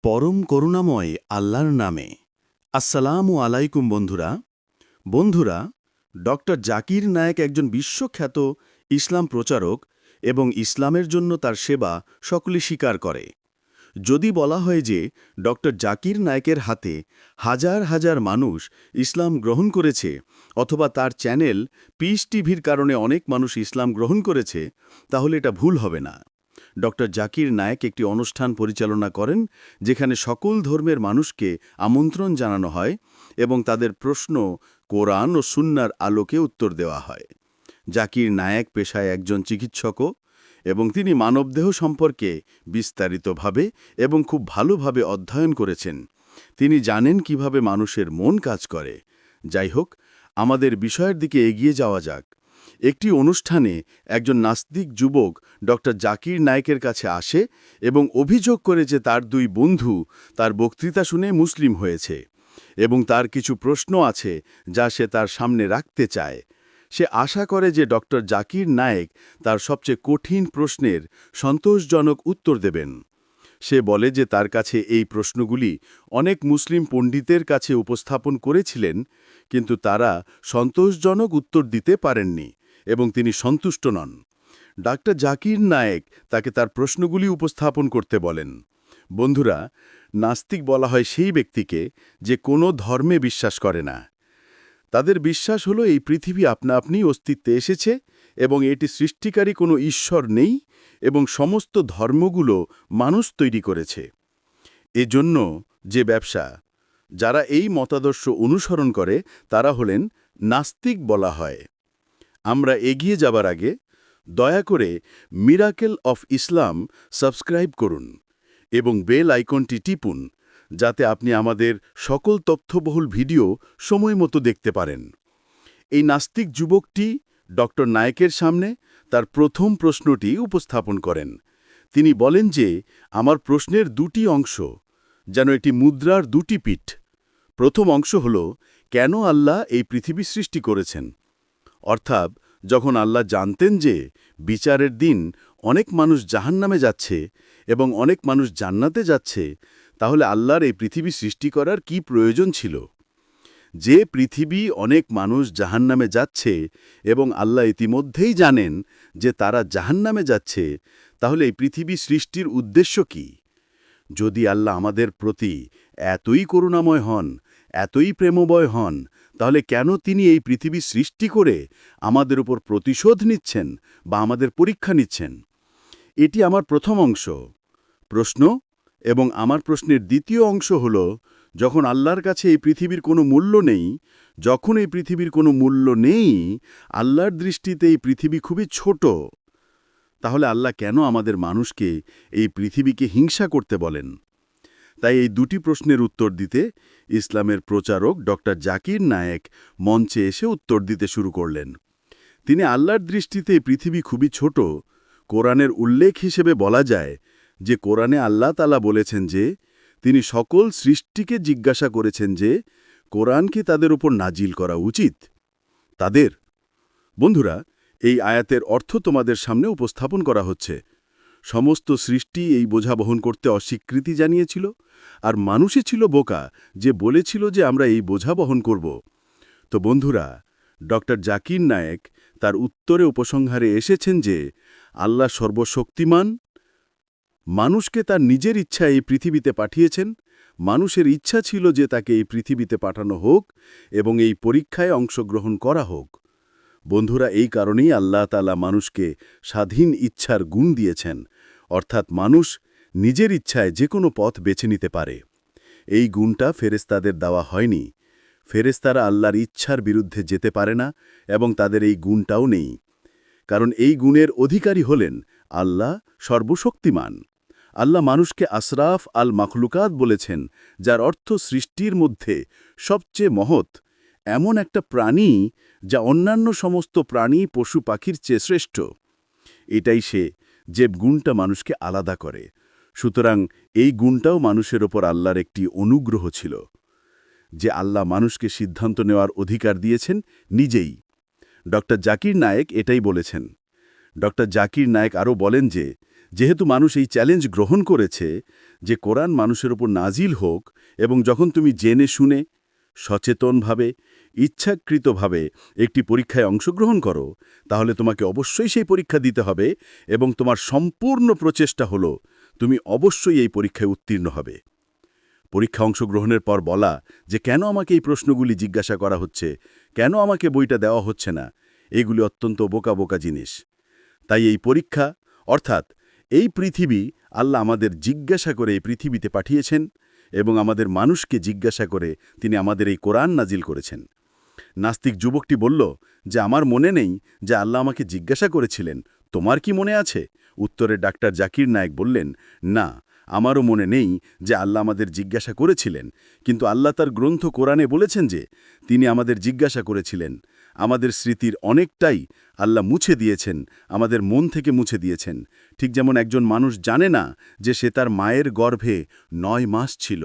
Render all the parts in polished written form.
পরম করুণাময় আল্লাহর নামে। আসসালামু আলাইকুম বন্ধুরা ডক্টর জাকির নায়েক একজন বিশ্বখ্যাত ইসলাম প্রচারক এবং ইসলামের জন্য তার সেবা সকলে স্বীকার করে। যদি বলা হয় যে ডক্টর জাকির নায়েকের হাতে হাজার হাজার মানুষ ইসলাম গ্রহণ করেছে অথবা তার চ্যানেল পিস টিভির কারণে অনেক মানুষ ইসলাম গ্রহণ করেছে, তাহলে এটা ভুল হবে না। ডক্টর জাকির নায়েক একটি অনুষ্ঠান পরিচালনা করেন যেখানে সকল ধর্মের মানুষকে আমন্ত্রণ জানানো হয় এবং তাদের প্রশ্ন কোরআন ও সুন্নাহর আলোকে উত্তর দেওয়া হয়। জাকির নায়েক পেশায় একজন চিকিৎসকও এবং তিনি মানবদেহ সম্পর্কে বিস্তারিতভাবে এবং খুব ভালোভাবে অধ্যয়ন করেছেন। তিনি জানেন কিভাবে মানুষের মন কাজ করে। যাই হোক, আমাদের বিষয়ের দিকে এগিয়ে যাওয়া যাক। একটি অনুষ্ঠানে একজন নাস্তিক যুবক ডক্টর জাকির নায়েকের কাছে আসে এবং অভিযোগ করে যে তার দুই বন্ধু তার বক্তৃতা শুনে মুসলিম হয়েছে এবং তার কিছু প্রশ্ন আছে যা সে তার সামনে রাখতে চায়। সে আশা করে যে ডক্টর জাকির নায়েক তার সবচেয়ে কঠিন প্রশ্নের সন্তোষজনক উত্তর দেবেন। সে বলে যে তার কাছে এই প্রশ্নগুলি অনেক মুসলিম পণ্ডিতের কাছে উপস্থাপন করেছিলেন, কিন্তু তারা সন্তোষজনক উত্তর দিতে পারেননি এবং তিনি সন্তুষ্ট নন। ডাক্তার জাকির নায়েক তাকে তার প্রশ্নগুলি উপস্থাপন করতে বলেন। বন্ধুরা, নাস্তিক বলা হয় সেই ব্যক্তিকে যে কোনো ধর্মে বিশ্বাস করে না। তাদের বিশ্বাস হলো এই পৃথিবী আপনা আপনি অস্তিত্বে এসেছে এবং এটি সৃষ্টিকারী কোনো ঈশ্বর নেই এবং সমস্ত ধর্মগুলো মানুষ তৈরি করেছে। এজন্য যে ব্যবসা যারা এই মতাদর্শ অনুসরণ করে তারা হলেন নাস্তিক বলা হয়। আমরা এগিয়ে যাবার আগে দয়া করে মিরাকেল অফ ইসলাম সাবস্ক্রাইব করুন এবং বেল আইকনটি টিপুন, যাতে আপনি আমাদের সকল তথ্যবহুল ভিডিও সময়মতো দেখতে পারেন। এই নাস্তিক যুবকটি ডক্টর নায়েকের সামনে তার প্রথম প্রশ্নটি উপস্থাপন করেন। তিনি বলেন যে আমার প্রশ্নের দুটি অংশ, যেন এটি মুদ্রার দুটি পিঠ। প্রথম অংশ হল, কেন আল্লাহ এই পৃথিবী সৃষ্টি করেছেন? অর্থাৎ যখন আল্লাহ জানতেন যে বিচারের দিন অনেক মানুষ জাহান্নামে যাচ্ছে এবং অনেক মানুষ জান্নাতে যাচ্ছে, তাহলে আল্লাহর এই পৃথিবী সৃষ্টি করার কি প্রয়োজন ছিল? যে পৃথিবী অনেক মানুষ জাহান্নামে যাচ্ছে এবং আল্লাহ ইতিমধ্যেই জানেন যে তারা জাহান্নামে যাচ্ছে, তাহলে এই পৃথিবী সৃষ্টির উদ্দেশ্য কি? যদি আল্লাহ আমাদের প্রতি এতই করুণাময় হন, এতই প্রেমময় হন, তাহলে কেন তিনি এই পৃথিবী সৃষ্টি করে আমাদের উপর প্রতিশোধ নিচ্ছেন বা আমাদের পরীক্ষা নিচ্ছেন? এটি আমার প্রথম অংশ প্রশ্ন। এবং আমার প্রশ্নের দ্বিতীয় অংশ হল, যখন আল্লাহর কাছে এই পৃথিবীর কোনো মূল্য নেই, যখন এই পৃথিবীর কোনো মূল্য নেই, আল্লাহর দৃষ্টিতে এই পৃথিবী খুবই ছোট, তাহলে আল্লাহ কেন আমাদের মানুষকে এই পৃথিবীকে হিংসা করতে বলেন? তাই এই দুটি প্রশ্নের উত্তর দিতে ইসলামের প্রচারক ডক্টর জাকির নায়েক মঞ্চে এসে উত্তর দিতে শুরু করলেন। তিনি আল্লাহর দৃষ্টিতে এই পৃথিবী খুবই ছোট। কোরআনের উল্লেখ হিসেবে বলা যায় যে কোরআনে আল্লাহ তাআলা বলেছেন যে তিনি সকল সৃষ্টিকে জিজ্ঞাসা করেছেন যে কোরআন কি তাদের উপর নাজিল করা উচিত? তাদের। বন্ধুরা, এই আয়াতের অর্থ তোমাদের সামনে উপস্থাপন করা হচ্ছে। সমস্ত সৃষ্টি এই বোঝা বহন করতে অস্বীকৃতি জানিয়েছিল, আর মানুষই ছিল বোকা যে বলেছিল যে আমরা এই বোঝা বহন করব। তো বন্ধুরা, ডক্টর জাকির নায়েক তার উত্তরে উপসংহারে এসেছেন যে আল্লাহ সর্বশক্তিমান, মানুষকে তার নিজের ইচ্ছায় এই পৃথিবীতে পাঠিয়েছেন। মানুষের ইচ্ছা ছিল যে তাকে এই পৃথিবীতে পাঠানো হোক এবং এই পরীক্ষায় অংশগ্রহণ করা হোক। বন্ধুরা, এই কারণেই আল্লাহ তাআলা মানুষকে স্বাধীন ইচ্ছার গুণ দিয়েছেন, অর্থাৎ মানুষ নিজের ইচ্ছায় যে কোনো পথ বেছে নিতে পারে। এই গুণটা ফেরেশতাদের দেওয়া হয়নি। ফেরেশতারা আল্লাহর ইচ্ছার বিরুদ্ধে যেতে পারে না এবং তাদের এই গুণটাও নেই, কারণ এই গুণের অধিকারী হলেন আল্লাহ সর্বশক্তিমান। আল্লাহ মানুষকে আশরাফ আল মাখলুকাত বলেছেন, যার অর্থ সৃষ্টির মধ্যে সবচেয়ে মহৎ, এমন একটা প্রাণী যা অন্যান্য সমস্ত প্রাণী পশু পাখির চেয়ে শ্রেষ্ঠ। এটাই সে যে গুণটা মানুষকে আলাদা করে। সুতরাং এই গুণটাও মানুষের ওপর আল্লাহর একটি অনুগ্রহ ছিল, যে আল্লাহ মানুষকে সিদ্ধান্ত নেওয়ার অধিকার দিয়েছেন নিজেই। ডক্টর জাকির নায়েক এটাই বলেছেন। ডক্টর জাকির নায়েক আরও বলেন যে যেহেতু মানুষ এই চ্যালেঞ্জ গ্রহণ করেছে যে কোরআন মানুষের উপর নাজিল হোক, এবং যখন তুমি জেনে শুনে সচেতনভাবে ইচ্ছাকৃতভাবে একটি পরীক্ষায় অংশগ্রহণ করো, তাহলে তোমাকে অবশ্যই সেই পরীক্ষা দিতে হবে, এবং তোমার সম্পূর্ণ প্রচেষ্টা হলো তুমি অবশ্যই এই পরীক্ষায় উত্তীর্ণ হবে। পরীক্ষা অংশগ্রহণের পর বলা যে কেন আমাকে এই প্রশ্নগুলি জিজ্ঞাসা করা হচ্ছে, কেন আমাকে বইটা দেওয়া হচ্ছে না, এগুলি অত্যন্ত বোকা বোকা জিনিস। তাই এই পরীক্ষা, অর্থাৎ এই পৃথিবী, আল্লাহ আমাদের জিজ্ঞাসা করে এই পৃথিবীতে পাঠিয়েছেন, এবং আমাদের মানুষকে জিজ্ঞাসা করে তিনি আমাদের এই কোরআন নাজিল করেছেন। নাস্তিক যুবকটি বলল যে আমার মনে নেই যে আল্লাহ আমাকে জিজ্ঞাসা করেছিলেন, তোমার কি মনে আছে? উত্তরে ডাক্তার জাকির নায়েক বললেন, না, আমারও মনে নেই যে আল্লাহ আমাদের জিজ্ঞাসা করেছিলেন, কিন্তু আল্লাহ তার গ্রন্থ কোরআনে বলেছেন যে তিনি আমাদের জিজ্ঞাসা করেছিলেন। আমাদের স্মৃতির অনেকটাই আল্লাহ মুছে দিয়েছেন, আমাদের মন থেকে মুছে দিয়েছেন। ঠিক যেমন একজন মানুষ জানে না যে সে তার মায়ের গর্ভে 9 মাস ছিল।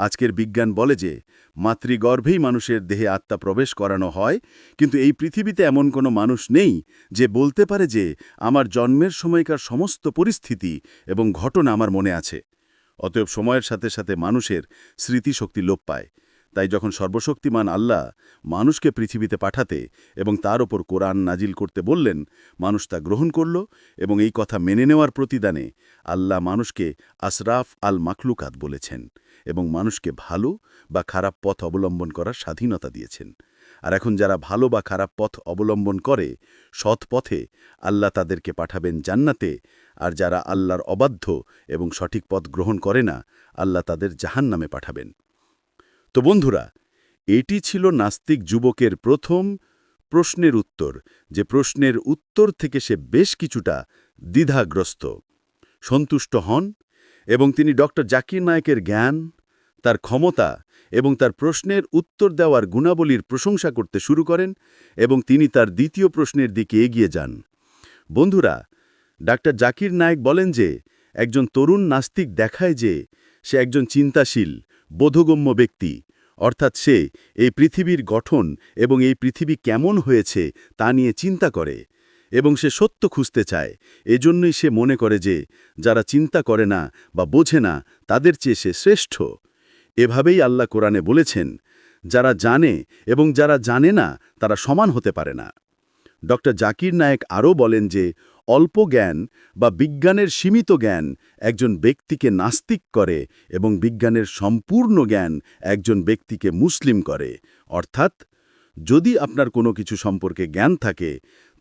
আজকের বিজ্ঞান বলে যে মাতৃগর্ভেই মানুষের দেহে আত্মা প্রবেশ করানো হয়, কিন্তু এই পৃথিবীতে এমন কোনো মানুষ নেই যে বলতে পারে যে আমার জন্মের সময়কার সমস্ত পরিস্থিতি এবং ঘটনা আমার মনে আছে। অতএব সময়ের সাথে সাথে মানুষের স্মৃতিশক্তি লোপ পায়। তাই যখন সর্বশক্তিমান আল্লাহ মানুষকে পৃথিবীতে পাঠাতে এবং তার ওপর কোরআন নাজিল করতে বললেন, মানুষ তা গ্রহণ করল, এবং এই কথা মেনে নেওয়ার প্রতিদানে আল্লাহ মানুষকে আশরাফ আল মাখলুকাত বলেছেন, এবং মানুষকে ভালো বা খারাপ পথ অবলম্বন করার স্বাধীনতা দিয়েছেন। আর এখন যারা ভালো বা খারাপ পথ অবলম্বন করে সৎ পথে, আল্লাহ তাদেরকে পাঠাবেন জান্নাতে, আর যারা আল্লাহর অবাধ্য এবং সঠিক পথ গ্রহণ করে না, আল্লাহ তাদের জাহান্নামে পাঠাবেন। তো বন্ধুরা, এটি ছিল নাস্তিক যুবকের প্রথম প্রশ্নের উত্তর, যে প্রশ্নের উত্তর থেকে সে বেশ কিছুটা দ্বিধাগ্রস্ত। সন্তুষ্ট হন, এবং তিনি ডক্টর জাকির নায়েকের জ্ঞান, তার ক্ষমতা এবং তার প্রশ্নের উত্তর দেওয়ার গুণাবলীর প্রশংসা করতে শুরু করেন, এবং তিনি তার দ্বিতীয় প্রশ্নের দিকে এগিয়ে যান। বন্ধুরা, ডাক্তার জাকির নায়েক বলেন যে একজন তরুণ নাস্তিক দেখায় যে সে একজন চিন্তাশীল, বোধগম্য ব্যক্তি, অর্থাৎ সে এই পৃথিবীর গঠন এবং এই পৃথিবী কেমন হয়েছে তা নিয়ে চিন্তা করে, এবং সে সত্য খুঁজতে চায়। এজন্যই সে মনে করে যে যারা চিন্তা করে না বা বোঝে না তাদের চেয়ে সে শ্রেষ্ঠ। এভাবেই আল্লাহ কোরআনে বলেছেন, যারা জানে এবং যারা জানে না তারা সমান হতে পারে না। ডক্টর জাকির নায়েক আরও বলেন যে অল্প জ্ঞান বা বিজ্ঞানের সীমিত জ্ঞান একজন ব্যক্তিকে নাস্তিক করে, এবং বিজ্ঞানের সম্পূর্ণ জ্ঞান একজন ব্যক্তিকে মুসলিম করে। অর্থাৎ যদি আপনার কোনো কিছু সম্পর্কে জ্ঞান থাকে,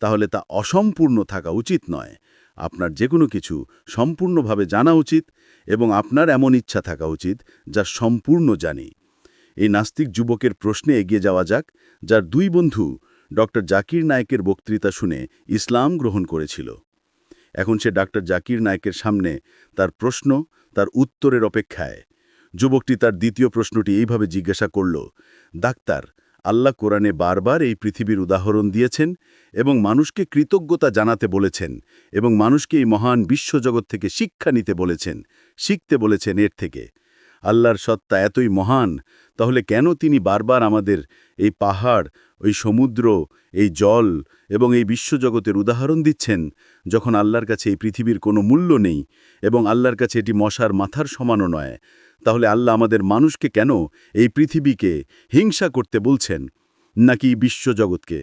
তাহলে তা অসম্পূর্ণ থাকা উচিত নয়। আপনার যে কোনো কিছু সম্পূর্ণভাবে জানা উচিত, এবং আপনার এমন ইচ্ছা থাকা উচিত যা সম্পূর্ণ জানি। এই নাস্তিক যুবকের প্রশ্নে এগিয়ে যাওয়া যাক, যার 2 বন্ধু ডক্টর জাকির নায়েকের বক্তৃতা শুনে ইসলাম গ্রহণ করেছিল। এখন সে ডক্টর জাকির নায়েকের সামনে তার প্রশ্ন, তার উত্তরের অপেক্ষায়। যুবকটি তার দ্বিতীয় প্রশ্নটি এইভাবে জিজ্ঞাসা করল, ডাক্তার, আল্লাহ কোরআনে বারবার এই পৃথিবীর উদাহরণ দিয়েছেন এবং মানুষকে কৃতজ্ঞতা জানাতে বলেছেন, এবং মানুষকে এই মহান বিশ্বজগৎ থেকে শিক্ষা নিতে বলেছেন, শিখতে বলেছেন এর থেকে। আল্লাহর সত্তা এতই মহান, তাহলে কেন তিনি বারবার আমাদের এই পাহাড়, ওই সমুদ্র, এই জল এবং এই বিশ্বজগতের উদাহরণ দিচ্ছেন, যখন আল্লাহর কাছে এই পৃথিবীর কোনো মূল্য নেই এবং আল্লাহর কাছে এটি মশার মাথার সমানও নয়? তাহলে আল্লাহ আমাদের মানুষকে কেন এই পৃথিবীকে হিংসা করতে বলছেন, নাকি বিশ্বজগৎকে?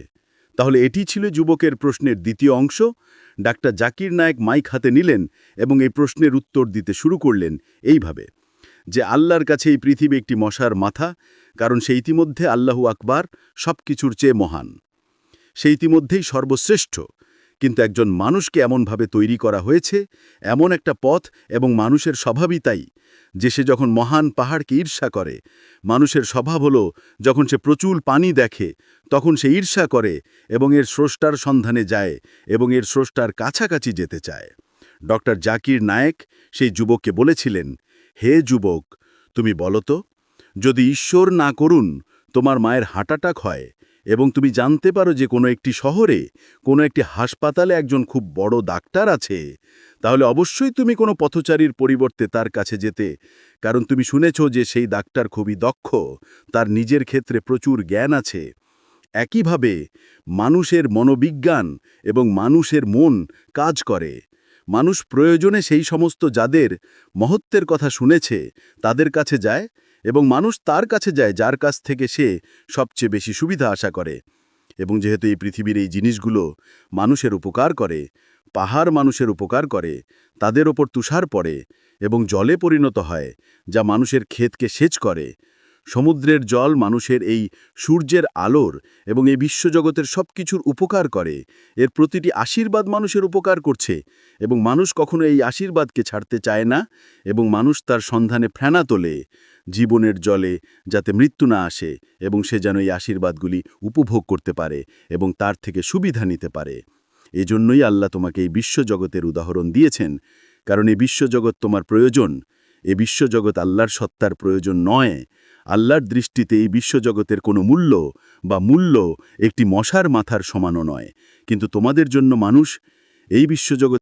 তাহলে এটি ছিল যুবকের প্রশ্নের দ্বিতীয় অংশ। ডাক্তার জাকির নায়েক মাইক হাতে নিলেন এবং এই প্রশ্নের উত্তর দিতে শুরু করলেন এইভাবে, যে আল্লাহর কাছে এই পৃথিবী একটি মশার মাথা, কারণ সে ইতিমধ্যে আল্লাহু আকবার, সব কিছুর চেয়ে মহান। সে ইতিমধ্যেই সর্বশ্রেষ্ঠ, কিন্তু একজন মানুষকে এমনভাবে তৈরি করা হয়েছে, এমন একটা পথ, এবং মানুষের স্বভাবই তাই যে সে যখন মহান পাহাড়কে ঈর্ষা করে। মানুষের স্বভাব হলো যখন সে প্রচুর পানি দেখে তখন সে ঈর্ষা করে এবং এর স্রষ্টার সন্ধানে যায় এবং এর স্রষ্টার কাছাকাছি যেতে চায়। ডক্টর জাকির নায়েক সেই যুবককে বলেছিলেন, হে যুবক, তুমি বলো তো, যদি ঈশ্বর না করুন তোমার মায়ের হার্ট অ্যাটাক হয় এবং তুমি জানতে পারো যে কোনো একটি শহরে, কোনো একটি হাসপাতালে একজন খুব বড় ডাক্তার আছে, তাহলে অবশ্যই তুমি কোনো পথচারীর পরিবর্তে তার কাছে যেতে, কারণ তুমি শুনেছ যে সেই ডাক্তার খুবই দক্ষ, তার নিজের ক্ষেত্রে প্রচুর জ্ঞান আছে। একইভাবে মানুষের মনোবিজ্ঞান এবং মানুষের মন কাজ করে। মানুষ প্রয়োজনে সেই সমস্ত যাদের মহত্বের কথা শুনেছে তাদের কাছে যায় এবং মানুষ তার কাছে যায় যার কাছ থেকে সে সবচেয়ে বেশি সুবিধা আশা করে। এবং যেহেতু এই পৃথিবীর এই জিনিসগুলো মানুষের উপকার করে, পাহাড় মানুষের উপকার করে, তাদের ওপর তুষার পড়ে এবং জলে পরিণত হয় যা মানুষের ক্ষেতকে সেচ করে, সমুদ্রের জল মানুষের এই সূর্যের আলোর এবং এই বিশ্বজগতের সব কিছুর উপকার করে, এর প্রতিটি আশীর্বাদ মানুষের উপকার করছে এবং মানুষ কখনো এই আশীর্বাদকে ছাড়তে চায় না এবং মানুষ তার সন্ধানে ফেনা তোলে জীবনের জলে, যাতে মৃত্যু না আসে এবং সে যেন এই আশীর্বাদগুলি উপভোগ করতে পারে এবং তার থেকে সুবিধা নিতে পারে। এজন্যই আল্লাহ তোমাকে এই বিশ্বজগতের উদাহরণ দিয়েছেন, কারণ এই বিশ্বজগৎ তোমার প্রয়োজন। এ বিশ্বজগৎ আল্লাহর সত্তার প্রয়োজন নয়। আল্লাহর দৃষ্টিতে এই বিশ্বজগতের কোনো মূল্য একটি মশার মাথার সমানও নয়, কিন্তু তোমাদের জন্য মানুষ এই বিশ্বজগৎ